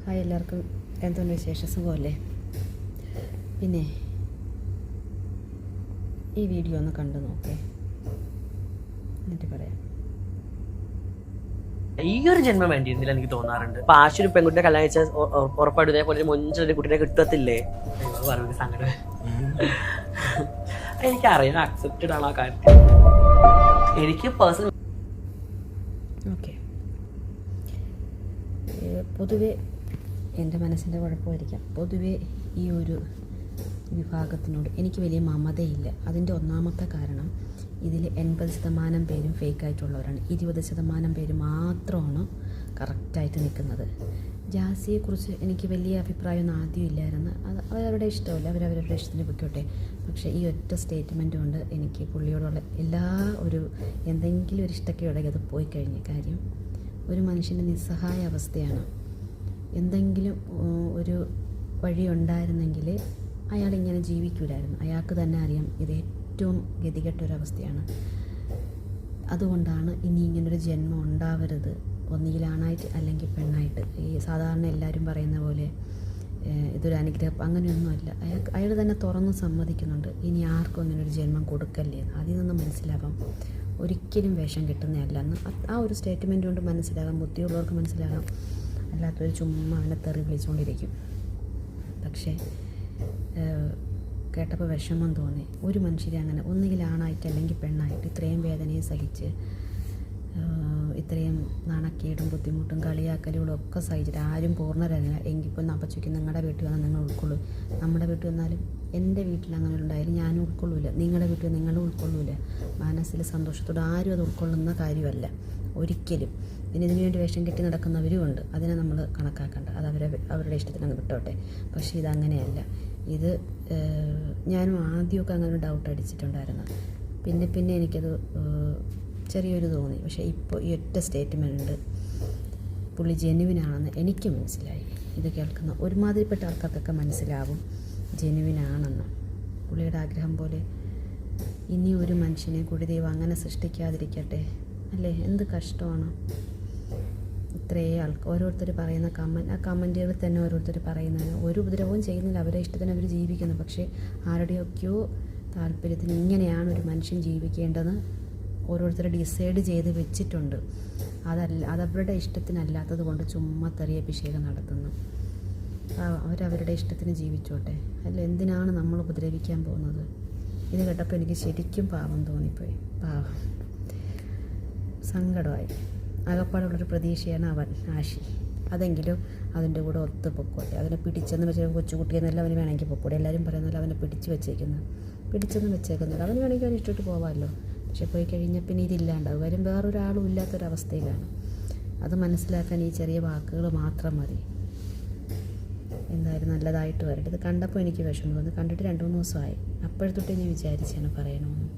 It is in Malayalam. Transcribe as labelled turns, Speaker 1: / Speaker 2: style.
Speaker 1: ഹായ് എല്ലാവർക്കും, എന്തുകൊണ്ട് വിശേഷം? സുഖമല്ലേ? പിന്നെ ഈ വീഡിയോ ഒന്ന് കണ്ടു നോക്കേ, എന്നിട്ട് പറയാം.
Speaker 2: ഈ ഒരു ജന്മം വേണ്ടിയിരുന്നില്ല എനിക്ക് തോന്നാറുണ്ട്. അപ്പൊ ആശുരു പെൺകുട്ടിയെ കല്യാണം കഴിച്ചാൽ ഉറപ്പായിട്ട് ഇതേപോലെ ഒരു മൊഞ്ചൊരു കുട്ടിയെ കിട്ടത്തില്ലേ പറഞ്ഞു സങ്കടം. എനിക്കറിയാം അക്സെപ്റ്റഡ് ആണ് ആ കാര്യത്തിൽ. എനിക്ക് പേഴ്സണൽ
Speaker 1: ഓക്കെ, പൊതുവെ എൻ്റെ മനസ്സിൻ്റെ കുഴപ്പമായിരിക്കാം. പൊതുവെ ഈ ഒരു വിഭാഗത്തിനോട് എനിക്ക് വലിയ മമതയില്ല. അതിൻ്റെ ഒന്നാമത്തെ കാരണം, ഇതിൽ 80% പേരും ഫേക്കായിട്ടുള്ളവരാണ്. 20% പേര് മാത്രമാണ് കറക്റ്റായിട്ട് നിൽക്കുന്നത്. ജാസിയെക്കുറിച്ച് എനിക്ക് വലിയ അഭിപ്രായമൊന്നും ആദ്യം ഇല്ലായിരുന്നു. അത് അവരവരുടെ ഇഷ്ടമല്ല, അവരവരുടെ ഇഷ്ടത്തിന് പൊയ്ക്കോട്ടെ. പക്ഷേ ഈ ഒറ്റ സ്റ്റേറ്റ്മെൻറ്റ് കൊണ്ട് എനിക്ക് പുള്ളിയോടുള്ള എന്തെങ്കിലും ഒരു ഇഷ്ടക്കേടെങ്കിൽ അത് പോയി കഴിഞ്ഞ കാര്യം. ഒരു മനുഷ്യൻ്റെ നിസ്സഹായ അവസ്ഥയാണ്. എന്തെങ്കിലും ഒരു വഴി ഉണ്ടായിരുന്നെങ്കിൽ അയാളിങ്ങനെ ജീവിക്കൂലായിരുന്നു. അയാൾക്ക് തന്നെ അറിയാം ഇത് ഏറ്റവും ഗതികെട്ടൊരവസ്ഥയാണ്. അതുകൊണ്ടാണ് ഇനി ഇങ്ങനൊരു ജന്മം ഉണ്ടാവരുത്, ഒന്നുകിൽ ആണായിട്ട് അല്ലെങ്കിൽ പെണ്ണായിട്ട്. ഈ സാധാരണ എല്ലാവരും പറയുന്ന പോലെ ഇതൊരു അനുഗ്രഹം അങ്ങനെയൊന്നുമല്ല. അയാൾ തന്നെ തുറന്ന് സമ്മതിക്കുന്നുണ്ട് ഇനി ആർക്കും അങ്ങനെ ഒരു ജന്മം കൊടുക്കല്ലേ. അതിൽ നിന്ന് മനസ്സിലാവാം ഒരിക്കലും വേഷം കിട്ടുന്നതല്ല എന്ന്. ആ ഒരു സ്റ്റേറ്റ്മെൻറ്റ് കൊണ്ട് മനസ്സിലാകാം, ബുദ്ധിയുള്ളവർക്ക് മനസ്സിലാകാം. അല്ലാത്തൊരു ചുമ്മാ അവനെ തെറി വിളിച്ചുകൊണ്ടിരിക്കും. പക്ഷേ കേട്ടപ്പോൾ വിഷമം തോന്നി. ഒരു മനുഷ്യരെ അങ്ങനെ ഒന്നുകിൽ ആണായിട്ട് അല്ലെങ്കിൽ പെണ്ണായിട്ട് ഇത്രയും വേദനയും സഹിച്ച് ഇത്രയും നാണക്കേടും ബുദ്ധിമുട്ടും കളിയാക്കലുകളും ഒക്കെ സഹിച്ചിട്ട് ആരും പൂർണ്ണരല്ല. എങ്കിൽ ഇപ്പോൾ അപ്പച്ചയ്ക്ക് നിങ്ങളുടെ വീട്ടിൽ വന്നാൽ നിങ്ങൾ ഉൾക്കൊള്ളൂ. നമ്മുടെ വീട്ടിൽ വന്നാലും എൻ്റെ വീട്ടിൽ അങ്ങനെ ഉണ്ടായാലും ഞാനും ഉൾക്കൊള്ളൂല. നിങ്ങളുടെ വീട്ടിൽ നിങ്ങളും ഉൾക്കൊള്ളൂല. മനസ്സിൽ സന്തോഷത്തോടെ ആരും അത് ഉൾക്കൊള്ളുന്ന കാര്യമല്ല ഒരിക്കലും. പിന്നെ ഇതിനു വേണ്ടി വേഷം കെട്ടി നടക്കുന്നവരുമുണ്ട്. അതിനെ നമ്മൾ കണക്കാക്കണ്ട, അത് അവരുടെ ഇഷ്ടത്തിന് അങ്ങ് വിട്ടോട്ടെ. പക്ഷേ ഇതങ്ങനെയല്ല. ഇത് ഞാനും ആദ്യമൊക്കെ അങ്ങനെ ഡൗട്ട് അടിച്ചിട്ടുണ്ടായിരുന്നു. പിന്നെ എനിക്കത് ചെറിയൊരു തോന്നി. പക്ഷേ ഇപ്പോൾ ഈ ഒറ്റ സ്റ്റേറ്റ്മെൻറ്റ് പുള്ളി ജെനുവിനാണെന്ന് എനിക്ക് മനസ്സിലായി. ഇത് കേൾക്കുന്ന ഒരുമാതിരിപ്പെട്ട ആൾക്കാർക്കൊക്കെ മനസ്സിലാവും ജെനുവിനാണെന്ന്. പുള്ളിയുടെ ആഗ്രഹം പോലെ ഇനി ഒരു മനുഷ്യനെ കൂടി ദൈവം അങ്ങനെ സൃഷ്ടിക്കാതിരിക്കട്ടെ. അല്ലേ? എന്ത് കഷ്ടമാണ് ഇത്രയും ഓരോരുത്തർ പറയുന്ന ആ കമൻറ്റുകളിൽ തന്നെ ഓരോരുത്തർ പറയുന്നതിന് ഒരു ഉപദ്രവവും ചെയ്യുന്നില്ല. അവരെ ഇഷ്ടത്തിന് അവർ ജീവിക്കുന്നു. പക്ഷേ ആരുടെയൊക്കെയോ താല്പര്യത്തിന് ഇങ്ങനെയാണ് ഒരു മനുഷ്യൻ ജീവിക്കേണ്ടത് ഓരോരുത്തർ ഡിസൈഡ് ചെയ്ത് വെച്ചിട്ടുണ്ട്. അതവരുടെ ഇഷ്ടത്തിനല്ലാത്തത് കൊണ്ട് ചുമ്മാ തെറിയഭിഷേകം നടത്തുന്നു. അവരവരുടെ ഇഷ്ടത്തിന് ജീവിച്ചോട്ടെ. അല്ല, എന്തിനാണ് നമ്മൾ ഉപദ്രവിക്കാൻ പോകുന്നത്? ഇത് കേട്ടപ്പോൾ എനിക്ക് ശരിക്കും പാവം തോന്നിപ്പോയി. പാവം, സങ്കടമായി. അകപ്പാടുള്ളൊരു പ്രതീക്ഷയാണ് അവൻ, ആശി. അതെങ്കിലും അതിൻ്റെ കൂടെ ഒത്തു പൊക്കോട്ടെ. അതിനെ പിടിച്ചെന്ന് വെച്ചാൽ കൊച്ചുകുട്ടിയെന്നല്ല അവന് വേണമെങ്കിൽ പൊക്കോട്ടെ. എല്ലാവരും പറയുന്നല്ലോ അവനെ പിടിച്ചെന്ന് വെച്ചേക്കുന്നില്ല. അവന് വേണമെങ്കിൽ അവൻ ഇട്ടിട്ട് പോകാമല്ലോ. പക്ഷെ പോയി കഴിഞ്ഞാൽ പിന്നെ ഇതില്ലാണ്ടാവും. കാര്യം വേറൊരാളും ഇല്ലാത്തൊരവസ്ഥയിലാണ്. അത് മനസ്സിലാക്കാൻ ഈ ചെറിയ വാക്കുകൾ മാത്രം മതി. എന്തായാലും നല്ലതായിട്ട് വരട്ടെ. ഇത് കണ്ടപ്പോൾ എനിക്ക് വിഷമം തോന്നി. കണ്ടിട്ട് 2-3 ദിവസമായി. അപ്പോഴത്തൊട്ട് ഞാൻ വിചാരിച്ചാണ് പറയണമെന്ന്.